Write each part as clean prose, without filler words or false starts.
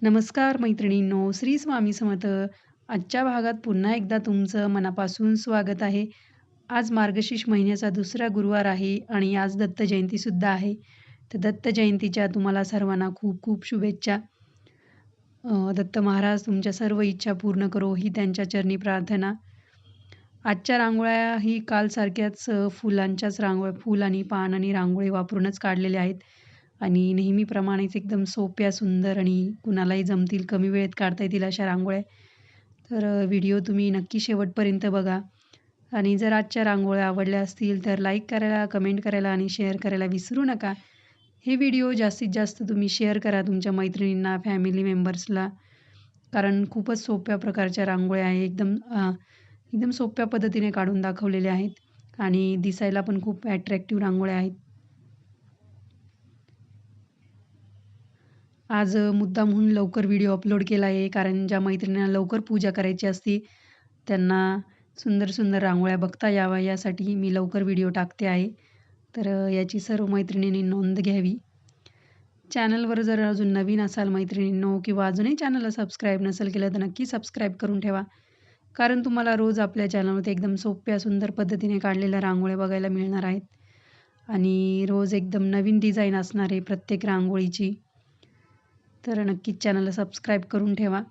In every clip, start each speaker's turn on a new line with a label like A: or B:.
A: नमस्कार मैत्रिणींनो, श्री स्वामी समर्थ. आजच्या भागात पुन्हा एकदा तुमचं मनापासून स्वागत आहे. आज मार्गशीर्ष महिन्याचा दुसरा गुरुवार आहे आणि आज दत्त जयंतीसुद्धा आहे. तर दत्त जयंतीच्या तुम्हाला सर्वांना खूप खूप शुभेच्छा. दत्त महाराज तुमच्या सर्व इच्छा पूर्ण करो ही त्यांच्या चरणी प्रार्थना. आजच्या रांगोळ्या ही कालसारख्याच फुलांच्याच फूल आणि पान आणि रांगोळी वापरूनच काढलेल्या आहेत आणि नेहमीप्रमाणेच एकदम सोप्या, सुंदर आणि कुणालाही जमतील, कमी वेळेत काढता येतील अशा रांगोळ्या. तर व्हिडिओ तुम्ही नक्की शेवटपर्यंत बघा आणि जर आजच्या रांगोळ्या आवडल्या असतील तर लाईक करायला, कमेंट करायला आणि शेअर करायला विसरू नका. हे व्हिडिओ जास्तीत जास्त तुम्ही शेअर करा तुमच्या मैत्रिणींना, फॅमिली मेंबर्सला, कारण खूपच सोप्या प्रकारच्या रांगोळ्या आहे. एकदम सोप्या पद्धतीने काढून दाखवलेल्या आहेत आणि दिसायला पण खूप ॲट्रॅक्टिव्ह रांगोळ्या आहेत. आज मुद्दामहून लवकर व्हिडिओ अपलोड केला आहे, कारण ज्या मैत्रिणींना लवकर पूजा करायची असते त्यांना सुंदर सुंदर रांगोळ्या बघता याव्या यासाठी मी लवकर व्हिडिओ टाकते आहे. तर याची सर्व मैत्रिणींनी नोंद घ्यावी. चॅनलवर जर अजून नवीन असाल मैत्रिणींनो, किंवा अजूनही चॅनलला सबस्क्राईब नसेल केलं तर नक्की सबस्क्राईब करून ठेवा, कारण तुम्हाला रोज आपल्या चॅनलवरती एकदम सोप्या सुंदर पद्धतीने काढलेल्या रांगोळ्या बघायला मिळणार आहेत आणि रोज एकदम नवीन डिझाईन असणार आहे प्रत्येक रांगोळीची. तर नक्कीच चॅनलला सबस्क्राईब करून ठेवा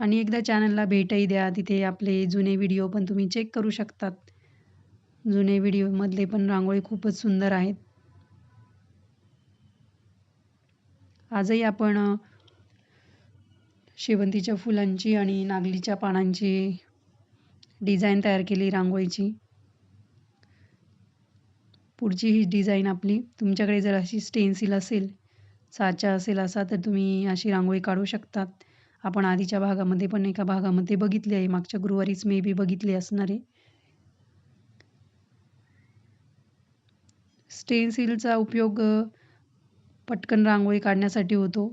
A: आणि एकदा चॅनलला भेटही द्या. तिथे आपले जुने व्हिडिओ पण तुम्ही चेक करू शकतात. जुने व्हिडिओमधले पण रांगोळी खूपच सुंदर आहेत. आजही आपण शेवंतीच्या फुलांची आणि नागलीच्या पानांची डिझाईन तयार केली रांगोळीची. पुढची ही डिझाईन आपली. तुमच्याकडे जर अशी स्टेन्सिल असेल, साचा असेल असा, तर तुम्ही अशी रांगोळी काढू शकतात. आपण आधीच्या भागामध्ये पण एका भागामध्ये बघितली आहे, मागच्या गुरुवारीच मे बी बघितली असणार आहे. स्टेन्सिलचा उपयोग पटकन रांगोळी काढण्यासाठी होतो.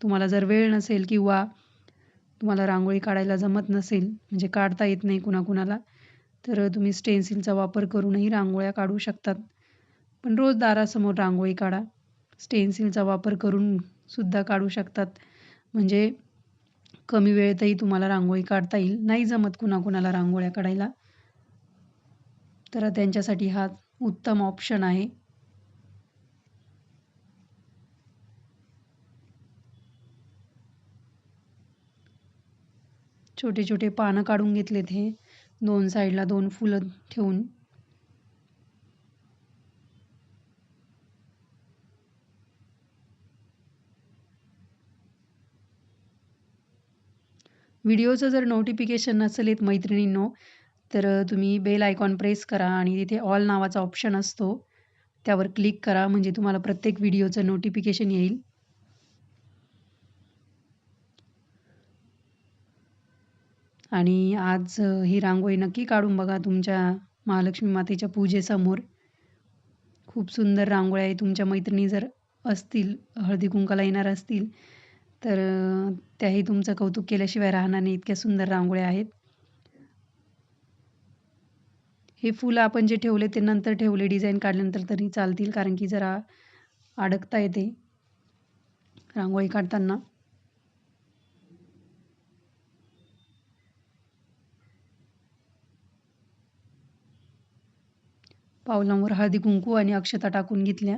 A: तुम्हाला जर वेळ नसेल किंवा तुम्हाला रांगोळी काढायला जमत नसेल, म्हणजे काढता येत नाही कुणाकुणाला, तर तुम्ही स्टेन्सिलचा वापर करूनही रांगोळ्या काढू शकतात. पण रोज दारासमोर रांगोळी काढा. स्टेन्सिलचा वापर करून सुद्धा काढू शकतात, म्हणजे कमी वेळेतही तुम्हाला रांगोळी काढता येईल. नाही जमत कुणाकुणाला रांगोळ्या काढायला, तर त्यांच्यासाठी हा उत्तम ऑप्शन आहे. छोटे छोटे पानं काढून घेतलेत हे, 2 साईडला 2 फुलं ठेवून. व्हिडिओचं जर नोटिफिकेशन नसेल येत मैत्रिणींनो, तर तुम्ही बेल आयकॉन प्रेस करा आणि तिथे ऑल नावाचा ऑप्शन असतो, त्यावर क्लिक करा, म्हणजे तुम्हाला प्रत्येक व्हिडिओचं नोटिफिकेशन येईल. आणि आज ही रांगोळी नक्की काढून बघा तुमच्या महालक्ष्मी मातेच्या पूजेसमोर. खूप सुंदर रांगोळ्या आहे. तुमच्या मैत्रिणी जर असतील, हळदी कुंकाला येणार असतील, तर त्याही तुमचं कौतुक केल्याशिवाय राहणार नाही, इतक्या सुंदर रांगोळ्या आहेत. हे फुलं आपण जे ठेवले ते नंतर ठेवले, डिझाईन काढल्यानंतर तरी चालतील, कारण की जरा अडकता येते रांगोळी काढताना. पावलांवर हळदी कुंकू आणि अक्षता टाकून घेतल्या.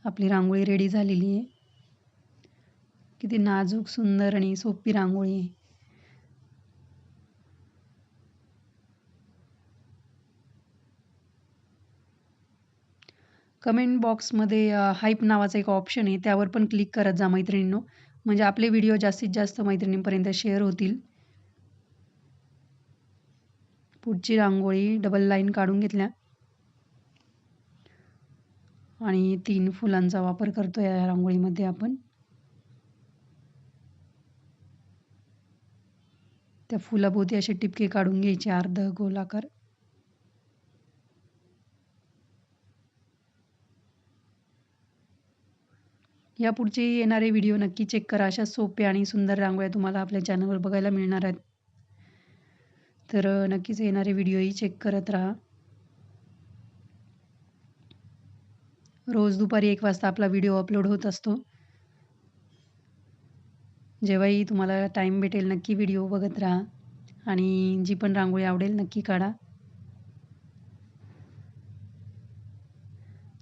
A: आपली रांगोळी रेडी झालेली आहे. किती नाजूक, सुंदर आणि सोपी रांगोळी आहे. कमेंट बॉक्समध्ये हाईप नावाचा एक ऑप्शन आहे, त्यावर पण क्लिक करत जा मैत्रिणींनो, म्हणजे आपले व्हिडिओ जास्तीत जास्त मैत्रिणींपर्यंत शेअर होतील. पुढची रांगोळी डबल लाईन काढून घेतल्या आणि 3 फुलांचा वापर करतो या रांगोळीमध्ये आपण. त्या फुलाभोवती असे टिपके काढून घ्यायचे, अर्ध गोलाकार. या पुढचे येणारे व्हिडिओ नक्की चेक करा. अशा सोप्या आणि सुंदर रांगोळ्या तुम्हाला आपल्या चॅनलवर बघायला मिळणार आहेत. तर नक्कीच येणारे व्हिडिओही चेक करत राहा. रोज दुपारी 1 वाजता आपला व्हिडिओ अपलोड होत असतो. जेव्हाही तुम्हाला टाईम भेटेल नक्की व्हिडिओ बघत राहा आणि जी पण रांगोळी आवडेल नक्की काढा.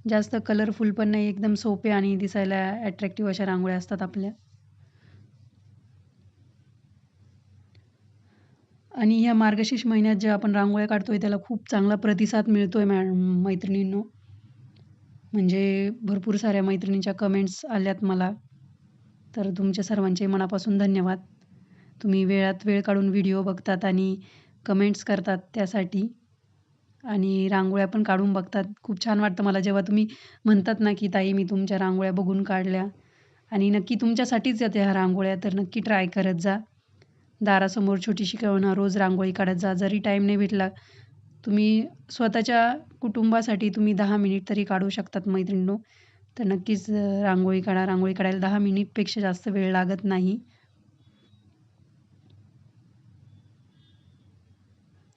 A: जास्त कलरफुल पण नाही, एकदम सोप्या आणि दिसायला अट्रॅक्टिव्ह अशा रांगोळ्या असतात आपल्या. आणि ह्या मार्गशीर्ष महिन्यात ज्या आपण रांगोळ्या काढतोय त्याला खूप चांगला प्रतिसाद मिळतोय मैत्रिणींनो. म्हणजे भरपूर साऱ्या मैत्रिणींच्या कमेंट्स आल्यात मला. तर तुमच्या सर्वांचे मनापासून धन्यवाद. तुम्ही वेळात वेळ काढून व्हिडिओ बघतात आणि कमेंट्स करतात त्यासाठी. आणि रांगोळ्या पण काढून बघतात. खूप छान वाटतं मला जेव्हा तुम्ही म्हणतात ना, की "ताई मी तुमच्या रांगोळ्या बघून काढल्या." आणि नक्की तुमच्यासाठीच आहेत ह्या रांगोळ्या, तर नक्की ट्राय करत जा. दारासमोर छोटीशी का होईना रोज रांगोळी काढत जा. जरी टाईम नाही भेटला, तुम्ही स्वतःच्या कुटुंबासाठी तुम्ही 10 मिनिट तरी काढू शकतात मैत्रिणींनो. तर नक्कीच रांगोळी काढा. रांगोळी काढायला 10 मिनिटपेक्षा जास्त वेळ लागत नाही.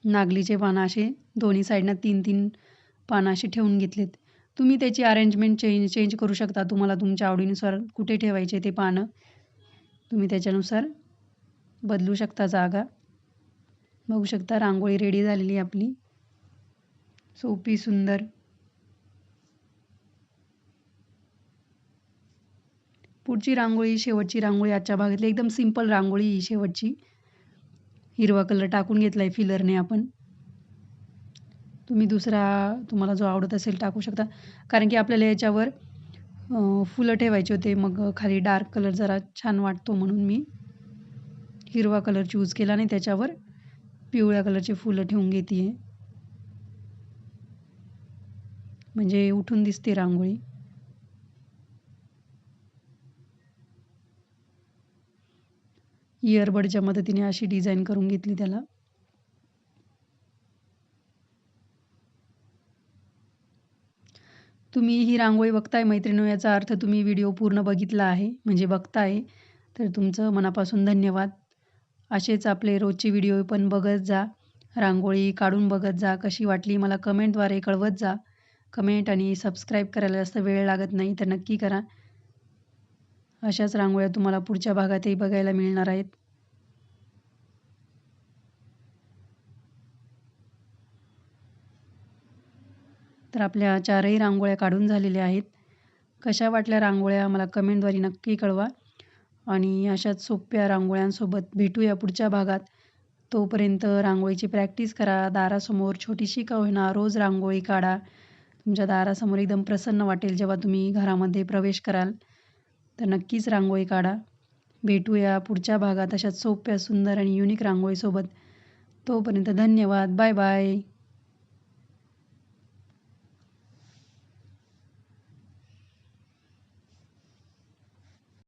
A: नागलीचे पानं असे दोन्ही साईडनं 3-3 पानं अशी ठेवून घेतलेत. तुम्ही त्याची अरेंजमेंट चेंज चेंज करू शकता. तुम्हाला तुमच्या आवडीनुसार कुठे ठेवायचे ते पानं, तुम्ही त्याच्यानुसार बदलू शकता जागा. बघू शकता रांगोळी रेडी झालेली आहे आपली. सोपी, सुंदर. पुढची रांगोळी, शेवटची रांगोळी आजच्या भागातली एकदम सिंपल रांगोळी ही शेवटची. हिरवा कलर टाकून घेतलाय फिलरने आपण. तुम्ही दुसरा तुम्हाला जो आवडत असेल टाकू शकता. कारण की आपल्याला याच्यावर फुलं ठेवायचे होते. मग खाली डार्क कलर जरा छान वाटतो म्हणून मी हिरवा कलर चूज केला आणि त्याच्यावर पिवळ्या कलरची फुलं ठेवून घेते म्हणजे उठून दिसते रांगोळी. इयरबडच्या मदतीने अशी डिझाईन करून घेतली त्याला. तुम्ही ही रांगोळी बघताय मैत्रिणींनो, याचा अर्थ तुम्ही व्हिडिओ पूर्ण बघितला आहे, म्हणजे बघताय. तर तुमचं मनापासून धन्यवाद. असेच आपले रोजचे व्हिडिओ पण बघत जा. रांगोळी काढून बघत जा. कशी वाटली मला कमेंटद्वारे कळवत जा. कमेंट आणि सबस्क्राईब करायला जास्त वेळ लागत नाही, तर नक्की करा. अशाच रांगोळ्या तुम्हाला पुढच्या भागातही बघायला मिळणार आहेत. तर आपल्या 4ही रांगोळ्या काढून झालेल्या आहेत. कशा वाटल्या रांगोळ्या मला कमेंटद्वारे नक्की कळवा. आणि अशाच सोप्या रांगोळ्यांसोबत भेटूया पुढच्या भागात. तोपर्यंत रांगोळीची प्रॅक्टिस करा. दारासमोर छोटीशी का होईना रोज रांगोळी काढा. तुमच्या दारासमोर एकदम प्रसन्न वाटेल जेव्हा तुम्ही घरामध्ये प्रवेश कराल. तर नक्कीच रांगोळी काढा. भेटूया पुढच्या भागात अशाच सोप्या, सुंदर आणि युनिक रांगोळीसोबत. तोपर्यंत धन्यवाद. Bye bye.